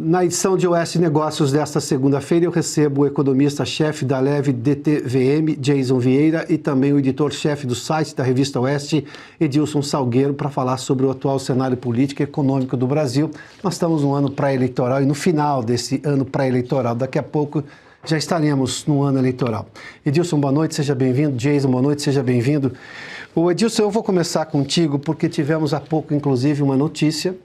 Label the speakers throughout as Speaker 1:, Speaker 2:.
Speaker 1: Na edição de Oeste Negócios desta segunda-feira, eu recebo o economista-chefe da Leve DTVM, Jason Vieira, e também o editor-chefe do site da Revista Oeste, Edilson Salgueiro, para falar sobre o atual cenário político e econômico do Brasil. Nós estamos no ano pré-eleitoral e no final desse ano pré-eleitoral, daqui a pouco já estaremos no ano eleitoral. Edilson, boa noite, seja bem-vindo. Jason, boa noite, seja bem-vindo. O Edilson, eu vou começar contigo porque tivemos há pouco, inclusive, uma notícia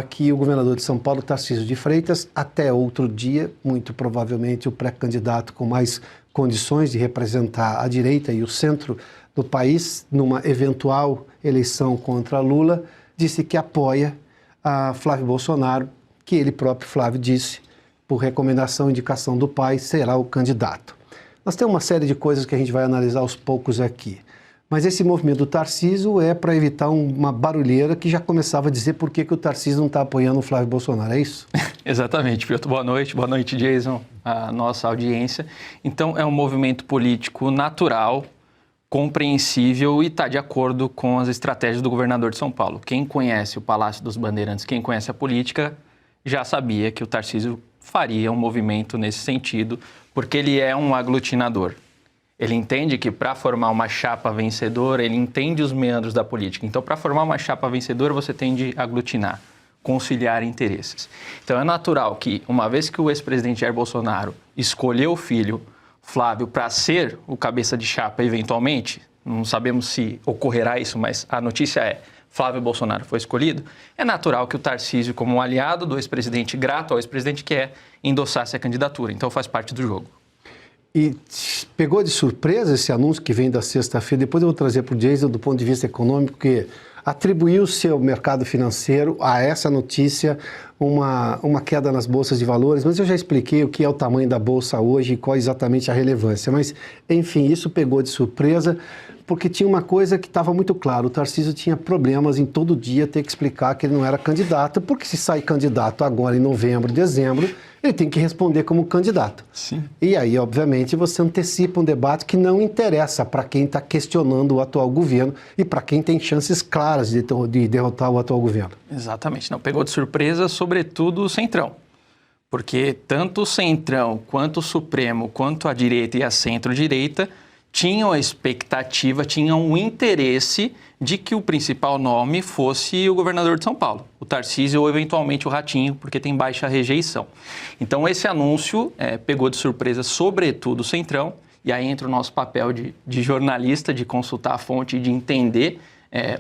Speaker 1: que o governador de São Paulo, Tarcísio de Freitas, até outro dia, muito provavelmente o pré-candidato com mais condições de representar a direita e o centro do país numa eventual eleição contra Lula, disse que apoia a Flávio Bolsonaro, que ele próprio, Flávio, disse, por recomendação e indicação do pai, será o candidato. Nós temos uma série de coisas que a gente vai analisar aos poucos aqui. Mas esse movimento do Tarcísio é para evitar uma barulheira que já começava a dizer por que o Tarcísio não está apoiando o Flávio Bolsonaro, é isso?
Speaker 2: Exatamente, Piotr. Boa noite, Jason, a nossa audiência. Então, é um movimento político natural, compreensível e está de acordo com as estratégias do governador de São Paulo. Quem conhece o Palácio dos Bandeirantes, quem conhece a política, já sabia que o Tarcísio faria um movimento nesse sentido, porque ele é um aglutinador. Ele entende que para formar uma chapa vencedora, ele entende os meandros da política. Então, para formar uma chapa vencedora, você tem de aglutinar, conciliar interesses. Então, é natural que, uma vez que o ex-presidente Jair Bolsonaro escolheu o filho, Flávio, para ser o cabeça de chapa eventualmente, não sabemos se ocorrerá isso, mas a notícia é Flávio Bolsonaro foi escolhido, é natural que o Tarcísio, como um aliado do ex-presidente, grato ao ex-presidente, quer endossasse a candidatura. Então, faz parte do jogo.
Speaker 1: E pegou de surpresa esse anúncio que vem da sexta-feira? Depois eu vou trazer para o Jason do ponto de vista econômico, que atribuiu-se ao mercado financeiro a essa notícia uma queda nas bolsas de valores, mas eu já expliquei o que é o tamanho da bolsa hoje e qual é exatamente a relevância. Mas, enfim, isso pegou de surpresa, porque tinha uma coisa que estava muito claro, o Tarcísio tinha problemas em todo dia ter que explicar que ele não era candidato, porque se sai candidato agora em novembro, dezembro, ele tem que responder como candidato.
Speaker 2: Sim.
Speaker 1: E aí, obviamente, você antecipa um debate que não interessa para quem está questionando o atual governo e para quem tem chances claras de derrotar o atual governo.
Speaker 2: Exatamente. Não pegou de surpresa, sobretudo o Centrão. Porque tanto o Centrão, quanto o Supremo, quanto a direita e a centro-direita tinham a expectativa, tinham o interesse de que o principal nome fosse o governador de São Paulo, o Tarcísio ou eventualmente o Ratinho, porque tem baixa rejeição. Então esse anúncio pegou de surpresa sobretudo o Centrão, e aí entra o nosso papel de jornalista, de consultar a fonte, de entender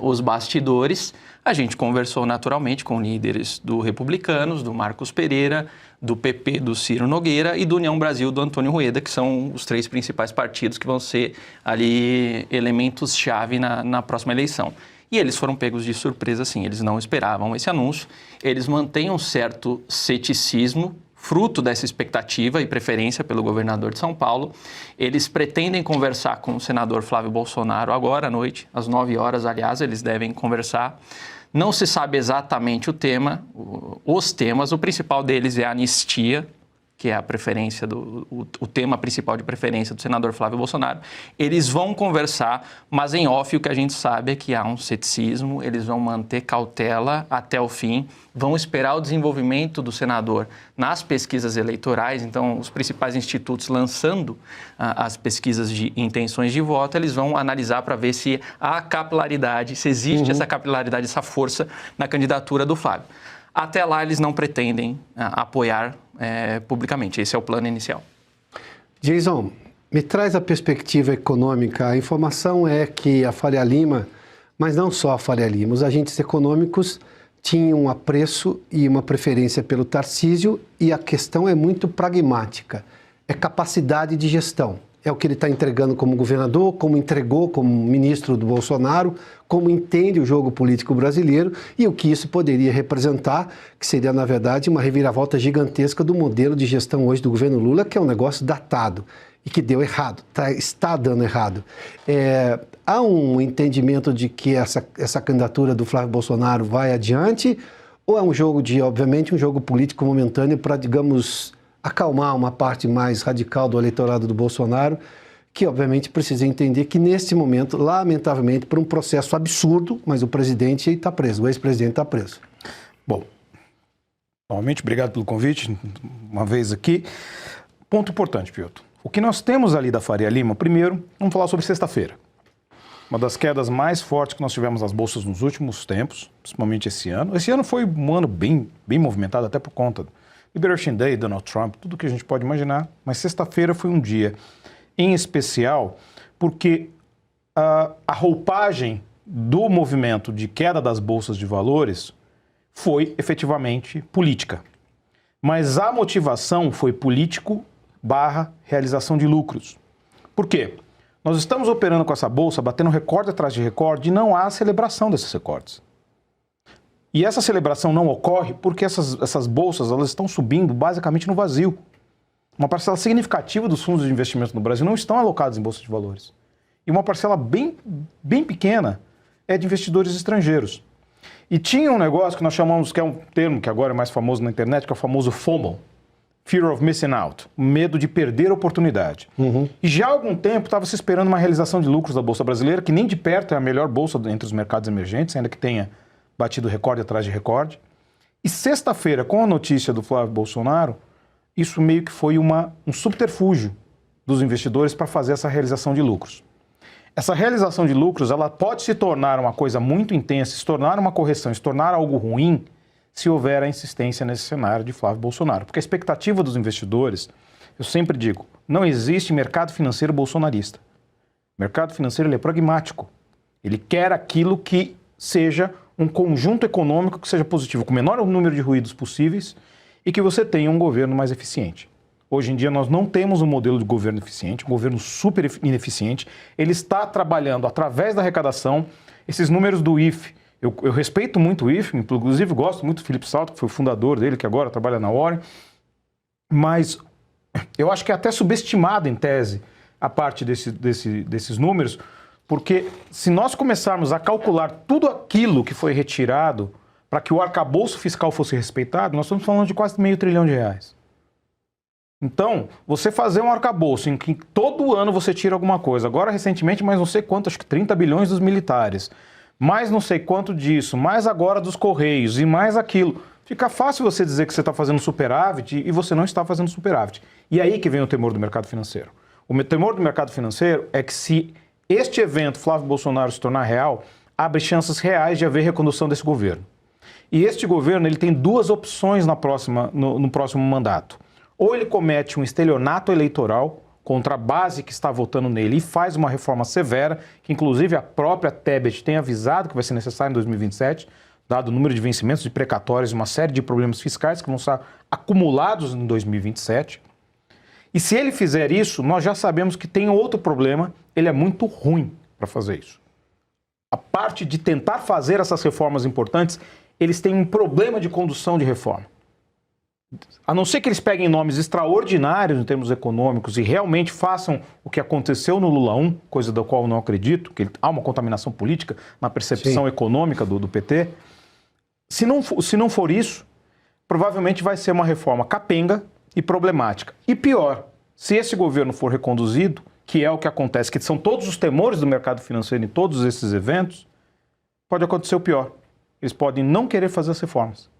Speaker 2: os bastidores. A gente conversou naturalmente com líderes do Republicanos, do Marcos Pereira, do PP, do Ciro Nogueira e do União Brasil, do Antônio Rueda, que são os três principais partidos que vão ser ali elementos-chave na próxima eleição. E eles foram pegos de surpresa, sim, eles não esperavam esse anúncio, eles mantêm um certo ceticismo, fruto dessa expectativa e preferência pelo governador de São Paulo. Eles pretendem conversar com o senador Flávio Bolsonaro agora à noite, às 9 horas, aliás, eles devem conversar. Não se sabe exatamente o tema, os temas, o principal deles é a anistia, que é a preferência o tema principal de preferência do senador Flávio Bolsonaro. Eles vão conversar, mas em off o que a gente sabe é que há um ceticismo, eles vão manter cautela até o fim, vão esperar o desenvolvimento do senador nas pesquisas eleitorais, então os principais institutos lançando as pesquisas de intenções de voto, eles vão analisar para ver se há capilaridade, se existe essa capilaridade, essa força na candidatura do Flávio. Até lá, eles não pretendem apoiar publicamente. Esse é o plano inicial.
Speaker 1: Jason, me traz a perspectiva econômica. A informação é que a Faria Lima, mas não só a Faria Lima, os agentes econômicos tinham um apreço e uma preferência pelo Tarcísio, e a questão é muito pragmática. É capacidade de gestão. É o que ele está entregando como governador, como entregou como ministro do Bolsonaro, como entende o jogo político brasileiro e o que isso poderia representar, que seria, na verdade, uma reviravolta gigantesca do modelo de gestão hoje do governo Lula, que é um negócio datado e que deu errado, está dando errado. Há um entendimento de que essa candidatura do Flávio Bolsonaro vai adiante, ou é um jogo obviamente, um jogo político momentâneo para, digamos, acalmar uma parte mais radical do eleitorado do Bolsonaro, que obviamente precisa entender que neste momento, lamentavelmente, por um processo absurdo, mas o presidente está preso, o ex-presidente está preso.
Speaker 2: Bom,
Speaker 3: Novamente, obrigado pelo convite, uma vez aqui. Ponto importante, Piotr. O que nós temos ali da Faria Lima, primeiro, vamos falar sobre sexta-feira. Uma das quedas mais fortes que nós tivemos nas bolsas nos últimos tempos, principalmente esse ano. Esse ano foi um ano bem movimentado, até por conta do Liberation Day, Donald Trump, tudo que a gente pode imaginar. Mas sexta-feira foi um dia em especial porque a roupagem do movimento de queda das bolsas de valores foi efetivamente política. Mas a motivação foi político/realização de lucros. Por quê? Nós estamos operando com essa bolsa, batendo recorde atrás de recorde, e não há celebração desses recordes. E essa celebração não ocorre porque essas bolsas elas estão subindo basicamente no vazio. Uma parcela significativa dos fundos de investimento no Brasil não estão alocados em bolsa de valores. E uma parcela bem pequena é de investidores estrangeiros. E tinha um negócio que nós chamamos, que é um termo que agora é mais famoso na internet, que é o famoso FOMO. Fear of Missing Out, medo de perder a oportunidade. E já há algum tempo estava se esperando uma realização de lucros da Bolsa Brasileira, que nem de perto é a melhor bolsa entre os mercados emergentes, ainda que tenha batido recorde atrás de recorde. E sexta-feira, com a notícia do Flávio Bolsonaro, isso meio que foi um subterfúgio dos investidores para fazer essa realização de lucros. Essa realização de lucros ela pode se tornar uma coisa muito intensa, se tornar uma correção, se tornar algo ruim, se houver a insistência nesse cenário de Flávio Bolsonaro. Porque a expectativa dos investidores, eu sempre digo, não existe mercado financeiro bolsonarista. O mercado financeiro ele é pragmático. Ele quer aquilo que seja um conjunto econômico que seja positivo, com o menor número de ruídos possíveis e que você tenha um governo mais eficiente. Hoje em dia nós não temos um modelo de governo eficiente, um governo super ineficiente. Ele está trabalhando através da arrecadação. Esses números do IFE, eu respeito muito o IFE, inclusive gosto muito do Felipe Salto, que foi o fundador dele, que agora trabalha na Warren, mas eu acho que é até subestimado em tese a parte desses números, porque se nós começarmos a calcular tudo aquilo que foi retirado para que o arcabouço fiscal fosse respeitado, nós estamos falando de quase R$500 bilhão. Então, você fazer um arcabouço em que todo ano você tira alguma coisa, agora recentemente mais não sei quanto, acho que 30 bilhões dos militares, mais não sei quanto disso, mais agora dos Correios e mais aquilo, fica fácil você dizer que você está fazendo superávit e você não está fazendo superávit. E aí que vem o temor do mercado financeiro. O temor do mercado financeiro é que se este evento, Flávio Bolsonaro, se tornar real, abre chances reais de haver recondução desse governo. E este governo ele tem duas opções no próximo mandato. Ou ele comete um estelionato eleitoral contra a base que está votando nele e faz uma reforma severa, que inclusive a própria Tebet tem avisado que vai ser necessário em 2027, dado o número de vencimentos de precatórios e uma série de problemas fiscais que vão estar acumulados em 2027. E se ele fizer isso, nós já sabemos que tem outro problema, ele é muito ruim para fazer isso. A parte de tentar fazer essas reformas importantes, eles têm um problema de condução de reforma. A não ser que eles peguem nomes extraordinários em termos econômicos e realmente façam o que aconteceu no Lula 1, coisa da qual eu não acredito, que há uma contaminação política na percepção econômica do PT. Se não for isso, provavelmente vai ser uma reforma capenga e problemática. E pior, se esse governo for reconduzido, que é o que acontece, que são todos os temores do mercado financeiro em todos esses eventos, pode acontecer o pior. Eles podem não querer fazer as reformas.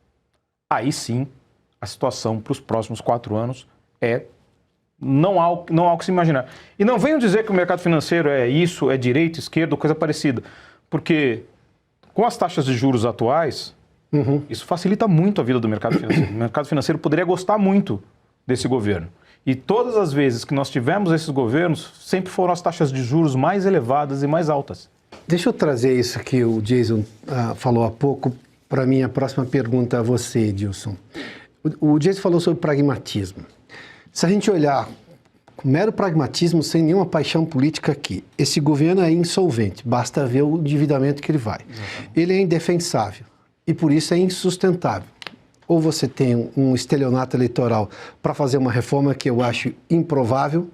Speaker 3: Aí sim, a situação para os próximos 4 anos não há o que se imaginar. E não venham dizer que o mercado financeiro é isso, é direita, esquerda, coisa parecida. Porque com as taxas de juros atuais, isso facilita muito a vida do mercado financeiro. O mercado financeiro poderia gostar muito desse governo. E todas as vezes que nós tivemos esses governos, sempre foram as taxas de juros mais elevadas e mais altas.
Speaker 1: Deixa eu trazer isso que o Jason falou há pouco para a minha próxima pergunta a você, Edilson. O Jason falou sobre pragmatismo. Se a gente olhar com mero pragmatismo, sem nenhuma paixão política aqui, esse governo é insolvente, basta ver o endividamento que ele vai. Ele é indefensável e por isso é insustentável. Ou você tem um estelionato eleitoral para fazer uma reforma que eu acho improvável,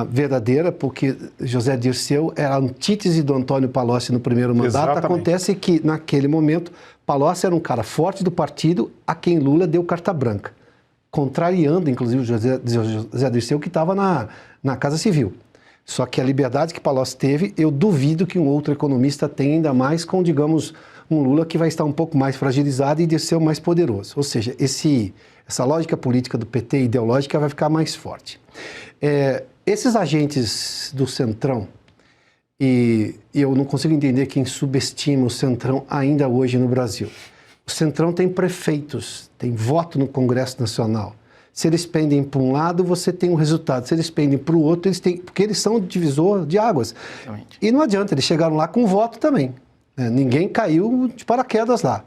Speaker 1: verdadeira, porque José Dirceu era a antítese do Antônio Palocci no primeiro mandato. Exatamente. Acontece que, naquele momento, Palocci era um cara forte do partido a quem Lula deu carta branca, contrariando, inclusive, José Dirceu, que estava na Casa Civil. Só que a liberdade que Palocci teve, eu duvido que um outro economista tenha, ainda mais com, digamos, um Lula que vai estar um pouco mais fragilizado e de ser o mais poderoso. Ou seja, essa lógica política do PT ideológica vai ficar mais forte. Esses agentes do Centrão, e eu não consigo entender quem subestima o Centrão ainda hoje no Brasil. O Centrão tem prefeitos, tem voto no Congresso Nacional. Se eles pendem para um lado, você tem um resultado. Se eles pendem para o outro, eles têm... Porque eles são divisor de águas. Exatamente. E não adianta, eles chegaram lá com voto também. Ninguém caiu de paraquedas lá.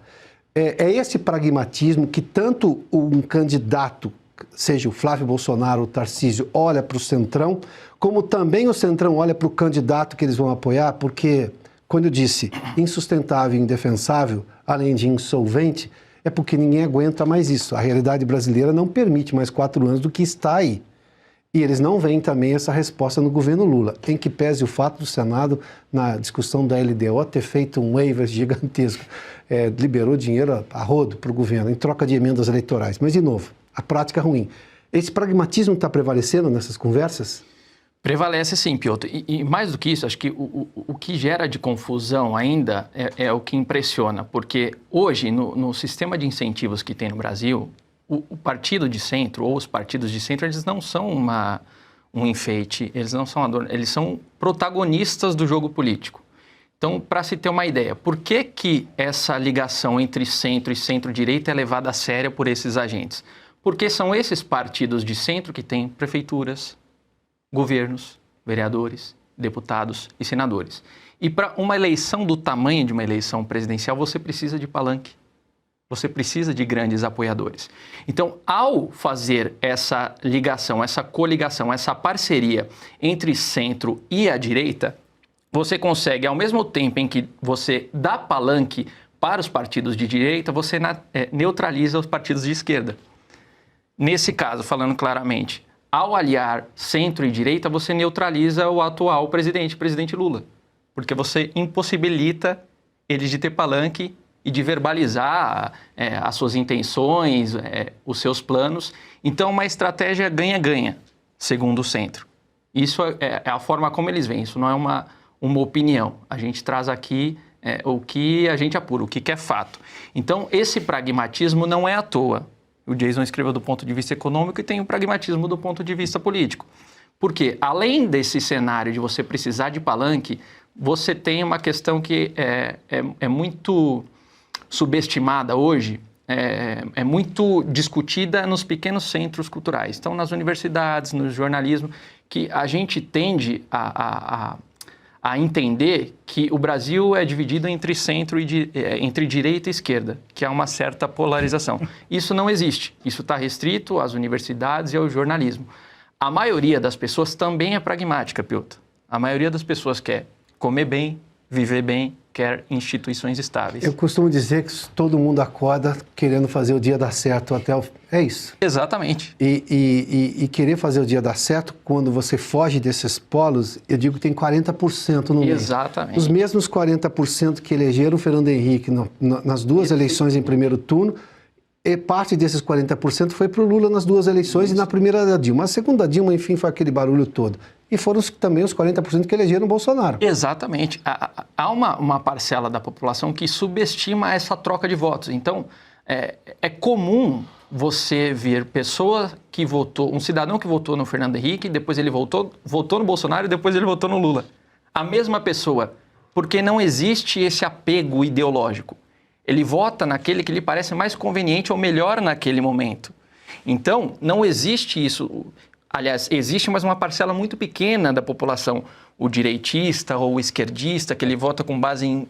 Speaker 1: É esse pragmatismo que tanto um candidato, seja o Flávio Bolsonaro ou o Tarcísio, olha para o Centrão, como também o Centrão olha para o candidato que eles vão apoiar, porque, quando eu disse insustentável e indefensável, além de insolvente, é porque ninguém aguenta mais isso. A realidade brasileira não permite mais 4 anos do que está aí. E eles não veem também essa resposta no governo Lula, em que pese o fato do Senado, na discussão da LDO, ter feito um waiver gigantesco, liberou dinheiro a rodo para o governo, em troca de emendas eleitorais. Mas, de novo, a prática é ruim. Esse pragmatismo está prevalecendo nessas conversas?
Speaker 2: Prevalece sim, Piotr. E mais do que isso, acho que o que gera de confusão ainda é o que impressiona, porque hoje, no sistema de incentivos que tem no Brasil, o partido de centro ou os partidos de centro, eles não são um enfeite, eles não são adorno, eles são protagonistas do jogo político. Então, para se ter uma ideia, por que essa ligação entre centro e centro-direita é levada a sério por esses agentes? Porque são esses partidos de centro que têm prefeituras, governos, vereadores, deputados e senadores. E para uma eleição do tamanho de uma eleição presidencial, você precisa de palanque. Você precisa de grandes apoiadores. Então, ao fazer essa ligação, essa coligação, essa parceria entre centro e a direita, você consegue, ao mesmo tempo em que você dá palanque para os partidos de direita, você neutraliza os partidos de esquerda. Nesse caso, falando claramente, ao aliar centro e direita, você neutraliza o atual presidente Lula. Porque você impossibilita eles de ter palanque e de verbalizar as suas intenções, os seus planos. Então, uma estratégia ganha-ganha, segundo o centro. Isso é a forma como eles veem, isso não é uma opinião. A gente traz aqui o que a gente apura, o que é fato. Então, esse pragmatismo não é à toa. O Jason escreveu do ponto de vista econômico e tem o pragmatismo do ponto de vista político. Porque, além desse cenário de você precisar de palanque, você tem uma questão que é muito subestimada hoje, é muito discutida nos pequenos centros culturais. Então, nas universidades, no jornalismo, que a gente tende a entender que o Brasil é dividido entre centro e entre direita e esquerda, que há uma certa polarização. Isso não existe. Isso está restrito às universidades e ao jornalismo. A maioria das pessoas também é pragmática, Piotr. A maioria das pessoas quer comer bem, viver bem, quer instituições estáveis.
Speaker 1: Eu costumo dizer que todo mundo acorda querendo fazer o dia dar certo até o... É isso.
Speaker 2: Exatamente.
Speaker 1: E querer fazer o dia dar certo, quando você foge desses polos, eu digo que tem 40% no meio.
Speaker 2: Exatamente.
Speaker 1: Os mesmos 40% que elegeram o Fernando Henrique nas duas eleições em primeiro turno, e parte desses 40% foi para o Lula nas duas eleições e na primeira da Dilma. A segunda Dilma, enfim, foi aquele barulho todo. E foram também os 40% que elegeram o Bolsonaro.
Speaker 2: Exatamente. Há uma parcela da população que subestima essa troca de votos. Então, é comum você ver um cidadão que votou no Fernando Henrique, depois ele votou no Bolsonaro e depois ele votou no Lula. A mesma pessoa, porque não existe esse apego ideológico. Ele vota naquele que lhe parece mais conveniente ou melhor naquele momento. Então, não existe isso. Aliás, existe, mas uma parcela muito pequena da população, o direitista ou o esquerdista, que ele vota com base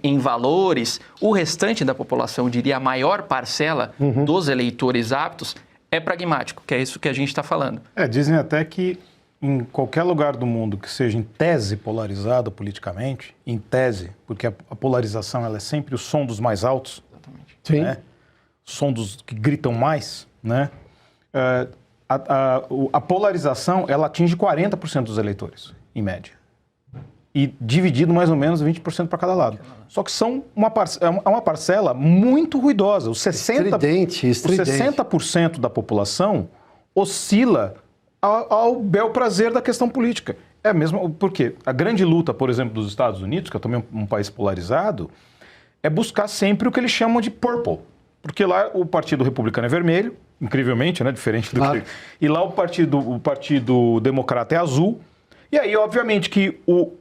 Speaker 2: em valores. O restante da população, eu diria a maior parcela dos eleitores aptos, é pragmático, que é isso que a gente está falando.
Speaker 3: Dizem até que em qualquer lugar do mundo que seja em tese polarizado politicamente, em tese, porque a polarização ela é sempre o som dos mais altos,
Speaker 2: Exatamente.
Speaker 1: Sim.
Speaker 3: Né? O som dos que gritam mais, né? A polarização, ela atinge 40% dos eleitores, em média. E dividido mais ou menos 20% para cada lado. Só que são uma parcela muito ruidosa. Os 60% da população oscila ao bel prazer da questão política. É mesmo porque a grande luta, por exemplo, dos Estados Unidos, que é também um país polarizado, é buscar sempre o que eles chamam de purple. Porque lá o Partido Republicano é vermelho, incrivelmente, né? Diferente do que... E lá o Partido Democrata é azul. E aí, obviamente, que o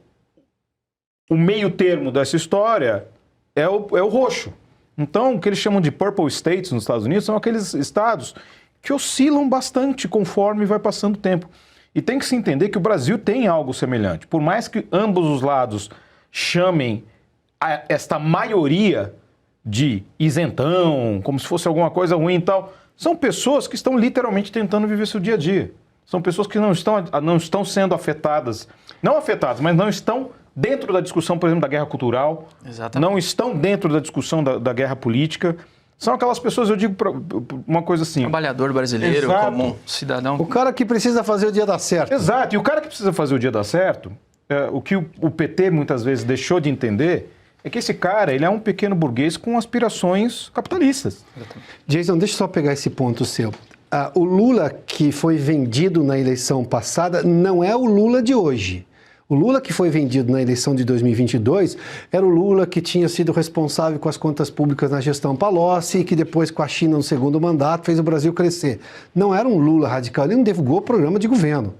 Speaker 3: meio termo dessa história é o roxo. Então, o que eles chamam de purple states nos Estados Unidos são aqueles estados que oscilam bastante conforme vai passando o tempo. E tem que se entender que o Brasil tem algo semelhante. Por mais que ambos os lados chamem esta maioria de isentão, como se fosse alguma coisa ruim e tal, são pessoas que estão literalmente tentando viver seu dia a dia. São pessoas que não estão sendo afetadas, mas não estão dentro da discussão, por exemplo, da guerra cultural,
Speaker 2: Exatamente.
Speaker 3: não estão dentro da discussão da guerra política. São aquelas pessoas, eu digo uma coisa assim...
Speaker 2: Trabalhador brasileiro,
Speaker 3: Exato.
Speaker 2: comum, cidadão.
Speaker 1: O cara que precisa fazer o dia dar certo.
Speaker 3: Exato, e o cara que precisa fazer o dia dar certo, o que o PT muitas vezes deixou de entender é que esse cara, ele é um pequeno burguês com aspirações capitalistas.
Speaker 1: Jason, deixa eu só pegar esse ponto seu. O Lula que foi vendido na eleição passada não é o Lula de hoje. O Lula que foi vendido na eleição de 2022 era o Lula que tinha sido responsável com as contas públicas na gestão Palocci e que depois, com a China no segundo mandato, fez o Brasil crescer. Não era um Lula radical, ele não divulgou o programa de governo.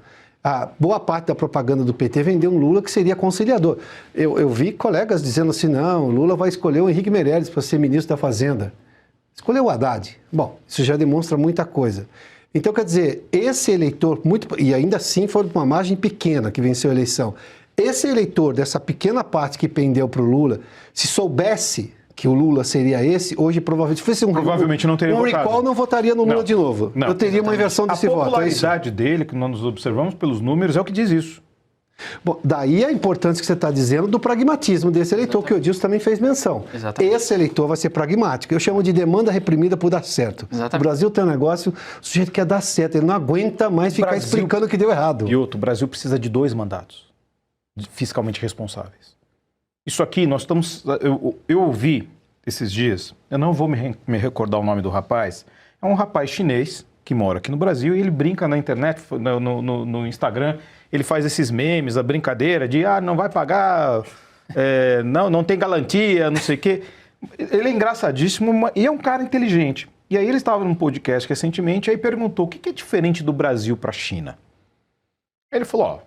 Speaker 1: A boa parte da propaganda do PT vendeu um Lula que seria conciliador. Eu vi colegas dizendo assim, não, o Lula vai escolher o Henrique Meirelles para ser ministro da Fazenda. Escolheu o Haddad. Bom, isso já demonstra muita coisa. Então, quer dizer, esse eleitor, e ainda assim foi uma margem pequena que venceu a eleição, esse eleitor dessa pequena parte que pendeu para o Lula, se soubesse que o Lula seria esse, hoje provavelmente...
Speaker 3: Provavelmente não teria votado.
Speaker 1: recall, não votaria no Lula de novo.
Speaker 3: Não.
Speaker 1: Eu teria uma inversão desse voto.
Speaker 3: A popularidade dele, que nós observamos pelos números, é o que diz isso.
Speaker 1: Bom, daí a importância que você está dizendo do pragmatismo desse eleitor, que o Edilson também fez menção.
Speaker 2: Exatamente.
Speaker 1: Esse eleitor vai ser pragmático. Eu chamo de demanda reprimida por dar certo.
Speaker 2: Exatamente.
Speaker 1: O Brasil tem um negócio, o sujeito quer dar certo, ele não aguenta mais ficar explicando o que deu errado.
Speaker 3: E outro, o Brasil precisa de 2 mandatos fiscalmente responsáveis. Isso aqui, nós estamos... Eu ouvi esses dias, eu não vou me recordar o nome do rapaz, é um rapaz chinês que mora aqui no Brasil e ele brinca na internet, no Instagram, ele faz esses memes, a brincadeira de, não vai pagar, não tem garantia, não sei o quê. Ele é engraçadíssimo e é um cara inteligente. E aí ele estava num podcast recentemente e aí perguntou o que é diferente do Brasil para a China. Ele falou,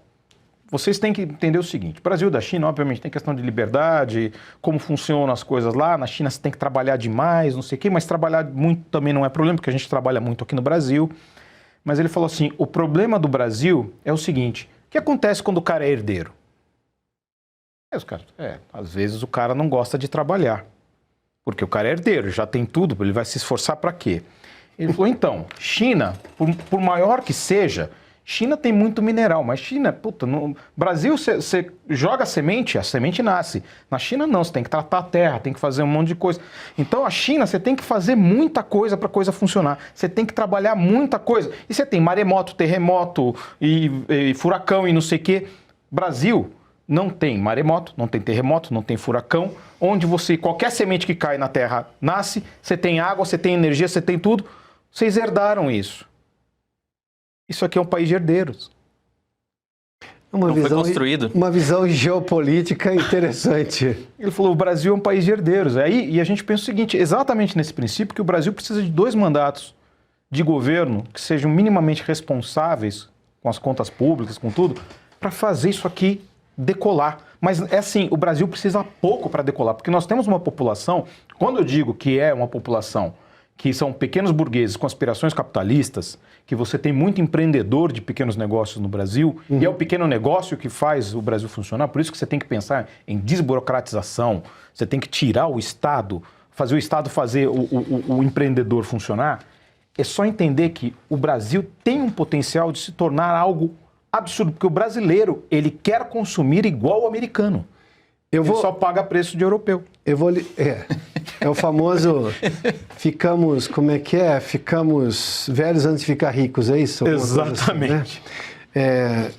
Speaker 3: vocês têm que entender o seguinte, o Brasil e da China, obviamente, tem questão de liberdade, como funcionam as coisas lá, na China você tem que trabalhar demais, não sei o quê, mas trabalhar muito também não é problema, porque a gente trabalha muito aqui no Brasil. Mas ele falou assim, o problema do Brasil é o seguinte, o que acontece quando o cara é herdeiro? Às vezes o cara não gosta de trabalhar, porque o cara é herdeiro, já tem tudo, ele vai se esforçar para quê? Ele falou, então, China, por maior que seja, China tem muito mineral, mas China, no Brasil você joga a semente nasce. Na China não, você tem que tratar a terra, tem que fazer um monte de coisa. Então a China, você tem que fazer muita coisa para a coisa funcionar. Você tem que trabalhar muita coisa. E você tem maremoto, terremoto e furacão e não sei o quê. Brasil não tem maremoto, não tem terremoto, não tem furacão, onde qualquer semente que cai na terra nasce, você tem água, você tem energia, você tem tudo. Vocês herdaram isso. Isso aqui é um país de herdeiros.
Speaker 2: Foi construído.
Speaker 1: Uma visão geopolítica interessante.
Speaker 3: Ele falou, o Brasil é um país de herdeiros. E a gente pensa o seguinte, exatamente nesse princípio, que o Brasil precisa de 2 mandatos de governo que sejam minimamente responsáveis com as contas públicas, com tudo, para fazer isso aqui decolar. Mas é assim, o Brasil precisa pouco para decolar, porque nós temos uma população, quando eu digo que é uma população que são pequenos burgueses com aspirações capitalistas, que você tem muito empreendedor de pequenos negócios no Brasil, e é o pequeno negócio que faz o Brasil funcionar, por isso que você tem que pensar em desburocratização, você tem que tirar o Estado, fazer o Estado fazer o empreendedor funcionar. É só entender que o Brasil tem um potencial de se tornar algo absurdo, porque o brasileiro, ele quer consumir igual o americano. Ele só paga preço de europeu.
Speaker 1: É o famoso ficamos velhos antes de ficar ricos, é isso?
Speaker 3: Exatamente.
Speaker 1: Assim, né?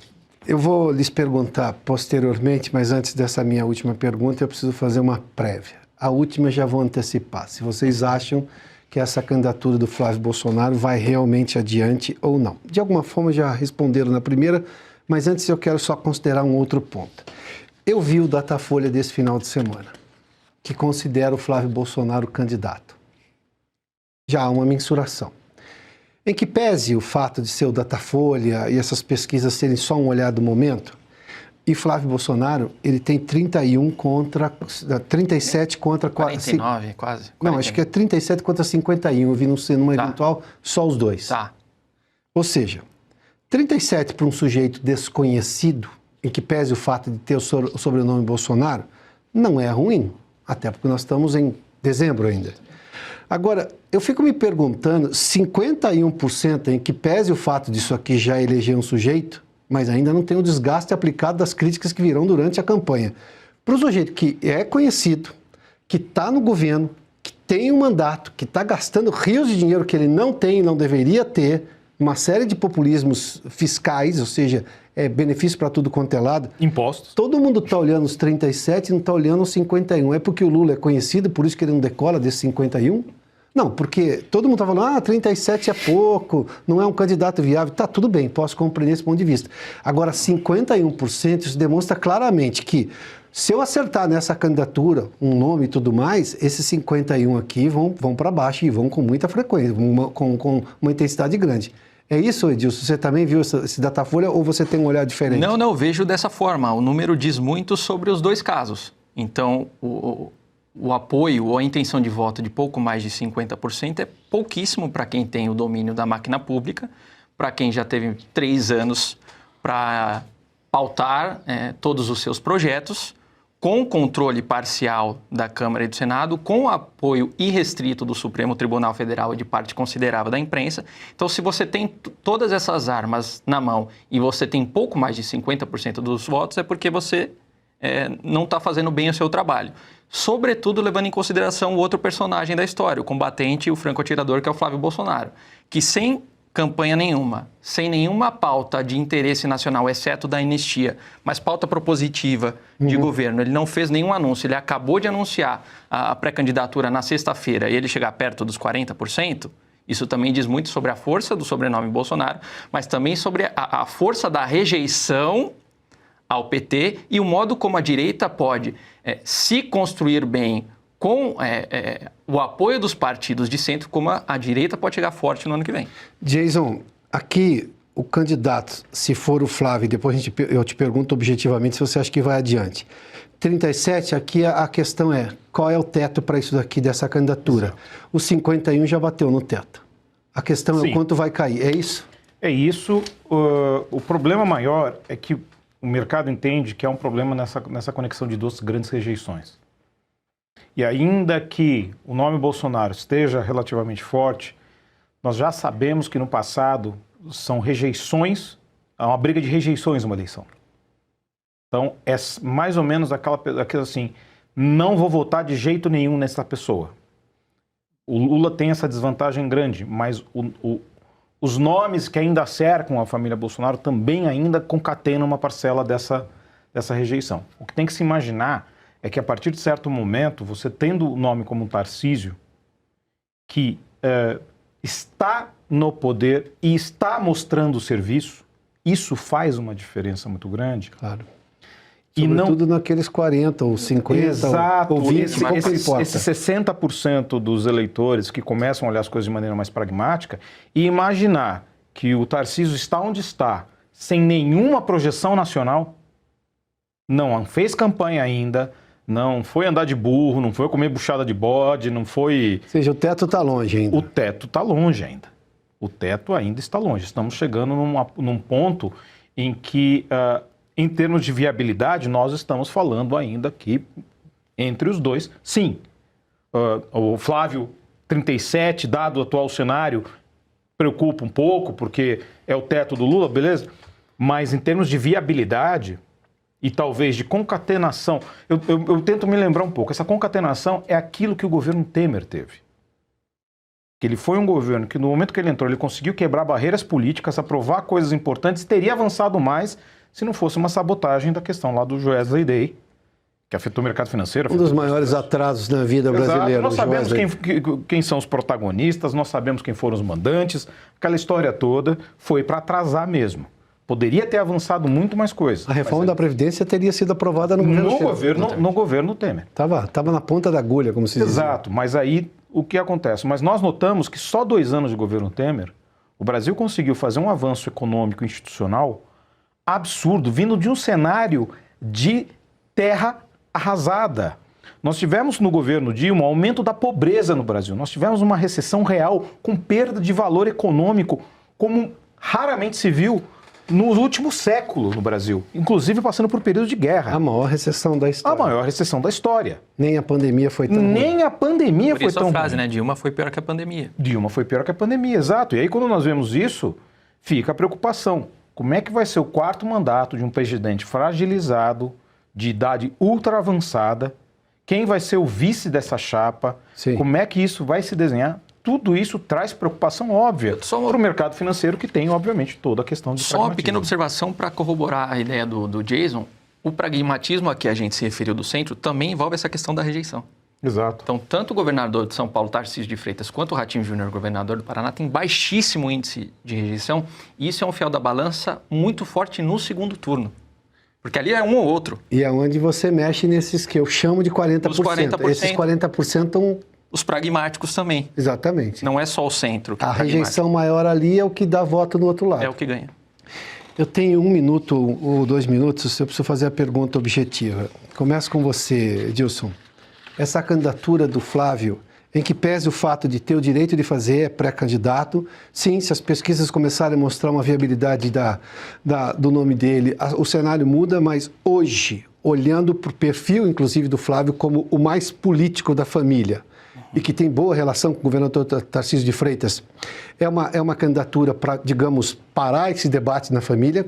Speaker 1: Eu vou lhes perguntar posteriormente, mas antes dessa minha última pergunta, eu preciso fazer uma prévia. A última já vou antecipar. Se vocês acham que essa candidatura do Flávio Bolsonaro vai realmente adiante ou não. De alguma forma já responderam na primeira, mas antes eu quero só considerar um outro ponto. Eu vi o Datafolha desse final de semana. que considera o Flávio Bolsonaro candidato. Já há uma mensuração. Em que pese o fato de ser o Datafolha e essas pesquisas serem só um olhar do momento, e Flávio Bolsonaro, ele tem 37 contra
Speaker 2: 49, quase. 49.
Speaker 1: Não, acho que é 37 contra 51. Eu vi numa eventual só os dois.
Speaker 2: Tá.
Speaker 1: Ou seja, 37 para um sujeito desconhecido, em que pese o fato de ter o sobrenome Bolsonaro, não é ruim. Até porque nós estamos em dezembro ainda. Agora, eu fico me perguntando, 51% em que pese o fato disso aqui já eleger um sujeito, mas ainda não tem o desgaste aplicado das críticas que virão durante a campanha. Para o sujeito que é conhecido, que está no governo, que tem um mandato, que está gastando rios de dinheiro que ele não tem e não deveria ter, uma série de populismos fiscais, ou seja, benefício para tudo quanto é lado.
Speaker 3: Impostos.
Speaker 1: Todo mundo está olhando os 37 e não está olhando os 51. É porque o Lula é conhecido, por isso que ele não decola desses 51? Não, porque todo mundo está falando, 37 é pouco, não é um candidato viável. Tá, tudo bem, posso compreender esse ponto de vista. Agora, 51%, isso demonstra claramente que se eu acertar nessa candidatura, um nome e tudo mais, esses 51 aqui vão para baixo e vão com muita frequência, com uma intensidade grande. É isso, Edilson? Você também viu esse Datafolha ou você tem um olhar diferente?
Speaker 2: Não, vejo dessa forma. O número diz muito sobre os dois casos. Então, o apoio ou a intenção de voto de pouco mais de 50% é pouquíssimo para quem tem o domínio da máquina pública, para quem já teve 3 anos para pautar todos os seus projetos, com controle parcial da Câmara e do Senado, com apoio irrestrito do Supremo Tribunal Federal e de parte considerável da imprensa. Então, se você tem todas essas armas na mão e você tem pouco mais de 50% dos votos, é porque você não está fazendo bem o seu trabalho. Sobretudo levando em consideração o outro personagem da história, o combatente e o franco-atirador, que é o Flávio Bolsonaro, que sem campanha nenhuma, sem nenhuma pauta de interesse nacional, exceto da anistia, mas pauta propositiva de governo. Ele não fez nenhum anúncio, ele acabou de anunciar a pré-candidatura na sexta-feira e ele chegar perto dos 40%, isso também diz muito sobre a força do sobrenome Bolsonaro, mas também sobre a força da rejeição ao PT e o modo como a direita pode se construir bem com o apoio dos partidos de centro, como a direita pode chegar forte no ano que vem.
Speaker 1: Jason, aqui o candidato, se for o Flávio, depois eu te pergunto objetivamente se você acha que vai adiante. 37, aqui a questão é, qual é o teto para isso daqui, dessa candidatura? Exato. O 51 já bateu no teto. A questão é o quanto vai cair, é isso? É isso.
Speaker 3: O problema maior é que o mercado entende que há um problema nessa conexão de duas grandes rejeições. E ainda que o nome Bolsonaro esteja relativamente forte, nós já sabemos que no passado são rejeições, há uma briga de rejeições numa eleição. Então é mais ou menos aquela assim, não vou votar de jeito nenhum nessa pessoa. O Lula tem essa desvantagem grande, mas os nomes que ainda cercam a família Bolsonaro também ainda concatenam uma parcela dessa rejeição. O que tem que se imaginar é que a partir de certo momento, você tendo o nome como um Tarcísio, que está no poder e está mostrando o serviço, isso faz uma diferença muito grande.
Speaker 1: Claro. Sobretudo naqueles 40 ou 50
Speaker 3: Exato,
Speaker 1: ou 20, pouco importa.
Speaker 3: Esses 60% dos eleitores que começam a olhar as coisas de maneira mais pragmática e imaginar que o Tarcísio está onde está, sem nenhuma projeção nacional, não fez campanha ainda, não foi andar de burro, não foi comer buchada de bode, não foi...
Speaker 1: Ou seja, o teto está longe ainda.
Speaker 3: O teto está longe ainda. O teto ainda está longe. Estamos chegando num ponto em que... em termos de viabilidade, nós estamos falando ainda que, entre os dois, sim. O Flávio, 37, dado o atual cenário, preocupa um pouco, porque é o teto do Lula, beleza? Mas em termos de viabilidade e talvez de concatenação, eu tento me lembrar um pouco, essa concatenação é aquilo que o governo Temer teve. Ele foi um governo que, no momento que ele entrou, ele conseguiu quebrar barreiras políticas, aprovar coisas importantes, teria avançado mais se não fosse uma sabotagem da questão lá do Wesley Day, que afetou o mercado financeiro.
Speaker 1: Um dos maiores atrasos na vida brasileira.
Speaker 3: Nós sabemos quem são os protagonistas, nós sabemos quem foram os mandantes, aquela história toda foi para atrasar mesmo. Poderia ter avançado muito mais coisas.
Speaker 1: A reforma da Previdência teria sido aprovada no governo
Speaker 3: no governo Temer.
Speaker 1: Tava na ponta da agulha, como se diz.
Speaker 3: Exato, mas aí o que acontece? Mas nós notamos que só 2 anos de governo Temer, o Brasil conseguiu fazer um avanço econômico e institucional absurdo, vindo de um cenário de terra arrasada. Nós tivemos no governo Dilma um aumento da pobreza no Brasil. Nós tivemos uma recessão real com perda de valor econômico, como raramente se viu no último século no Brasil, inclusive passando por período de guerra.
Speaker 1: A maior recessão da história.
Speaker 3: A maior recessão da história.
Speaker 1: Nem a pandemia foi tão ruim.
Speaker 3: Nem a pandemia foi tão ruim.
Speaker 2: Por isso a frase, né? Dilma foi pior que a pandemia.
Speaker 3: Dilma foi pior que a pandemia, exato. E aí quando nós vemos isso, fica a preocupação. Como é que vai ser o 4º mandato de um presidente fragilizado, de idade ultra avançada? Quem vai ser o vice dessa chapa?
Speaker 1: Sim.
Speaker 3: Como é que isso vai se desenhar? Tudo isso traz preocupação óbvia para o mercado financeiro, que tem, obviamente, toda a questão de
Speaker 2: Só uma pequena observação para corroborar a ideia do Jason. O pragmatismo a que a gente se referiu do centro também envolve essa questão da rejeição.
Speaker 3: Exato.
Speaker 2: Então, tanto o governador de São Paulo, Tarcísio de Freitas, quanto o Ratinho Júnior, governador do Paraná, tem baixíssimo índice de rejeição. E isso é um fiel da balança muito forte no segundo turno. Porque ali é um ou outro.
Speaker 1: E é onde você mexe nesses que eu chamo de 40%.
Speaker 2: Os 40%.
Speaker 1: Esses 40% estão...
Speaker 2: Os pragmáticos também.
Speaker 1: Exatamente.
Speaker 2: Não é só o centro que é
Speaker 1: a rejeição maior ali é o que dá voto no outro lado.
Speaker 2: É o que ganha.
Speaker 1: Eu tenho 1 minuto ou 2 minutos, eu preciso fazer a pergunta objetiva. Começo com você, Edilson. Essa candidatura do Flávio, em que pese o fato de ter o direito de fazer, é pré-candidato, sim, se as pesquisas começarem a mostrar uma viabilidade do nome dele, o cenário muda, mas hoje, olhando para o perfil, inclusive, do Flávio como o mais político da família, e que tem boa relação com o governador Tarcísio de Freitas, é uma candidatura para, digamos, parar esse debate na família,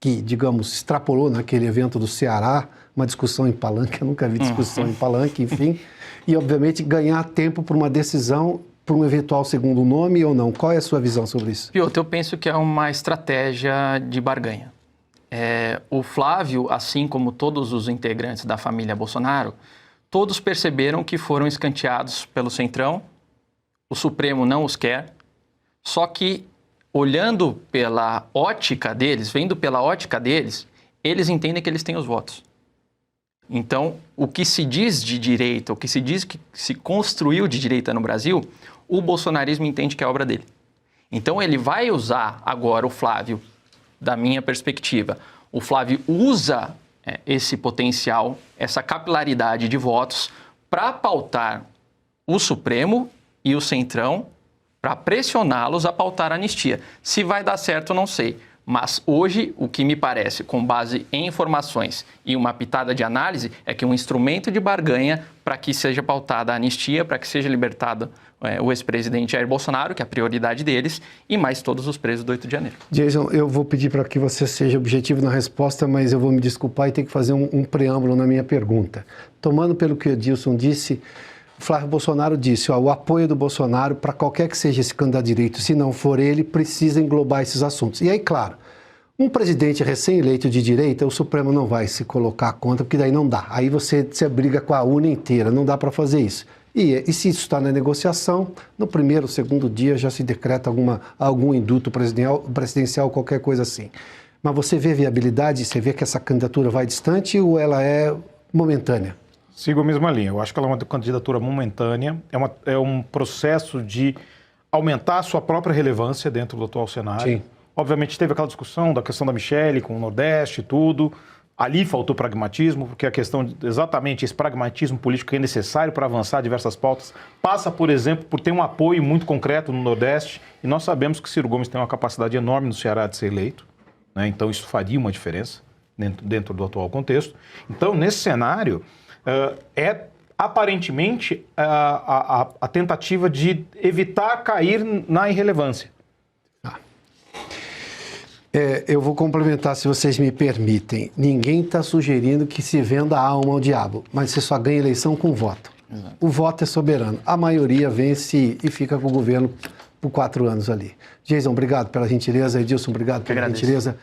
Speaker 1: que, digamos, extrapolou naquele evento do Ceará, uma discussão em palanque, eu nunca vi discussão em palanque, enfim, e, obviamente, ganhar tempo para uma decisão, para um eventual segundo nome ou não. Qual é a sua visão sobre isso?
Speaker 2: Piotr, eu penso que é uma estratégia de barganha. O Flávio, assim como todos os integrantes da família Bolsonaro, todos perceberam que foram escanteados pelo Centrão, o Supremo não os quer, só que olhando pela ótica deles, vendo pela ótica deles, eles entendem que eles têm os votos. Então, o que se diz de direita, o que se diz que se construiu de direita no Brasil, o bolsonarismo entende que é obra dele. Então, ele vai usar agora o Flávio, da minha perspectiva, o Flávio usa esse potencial, essa capilaridade de votos para pautar o Supremo e o Centrão, para pressioná-los a pautar a anistia. Se vai dar certo, não sei. Mas hoje, o que me parece, com base em informações e uma pitada de análise, é que um instrumento de barganha para que seja pautada a anistia, para que seja libertado o ex-presidente Jair Bolsonaro, que é a prioridade deles, e mais todos os presos do 8 de janeiro.
Speaker 1: Jason, eu vou pedir para que você seja objetivo na resposta, mas eu vou me desculpar e ter que fazer um preâmbulo na minha pergunta. Tomando pelo que o Edilson disse, o Flávio Bolsonaro disse, o apoio do Bolsonaro para qualquer que seja esse candidato direito, se não for ele, precisa englobar esses assuntos. E aí, claro, um presidente recém-eleito de direita, o Supremo não vai se colocar contra, porque daí não dá. Aí você briga com a urna inteira, não dá para fazer isso. E se isso está na negociação, no primeiro, segundo dia já se decreta algum induto presidencial, qualquer coisa assim. Mas você vê viabilidade, você vê que essa candidatura vai distante ou ela é momentânea?
Speaker 3: Sigo a mesma linha. Eu acho que ela é uma candidatura momentânea, é um processo de aumentar a sua própria relevância dentro do atual cenário.
Speaker 1: Sim.
Speaker 3: Obviamente teve aquela discussão da questão da Michelle com o Nordeste e tudo. Ali faltou pragmatismo, porque a questão exatamente esse pragmatismo político que é necessário para avançar diversas pautas passa, por exemplo, por ter um apoio muito concreto no Nordeste. E nós sabemos que Ciro Gomes tem uma capacidade enorme no Ceará de ser eleito, né? Então isso faria uma diferença dentro do atual contexto. Então, nesse cenário, aparentemente a tentativa de evitar cair na irrelevância.
Speaker 1: Eu vou complementar, se vocês me permitem. Ninguém está sugerindo que se venda a alma ao diabo, mas você só ganha eleição com voto. Exato. O voto é soberano. A maioria vence e fica com o governo por 4 anos ali. Jason, obrigado pela gentileza. Edilson, obrigado pela gentileza.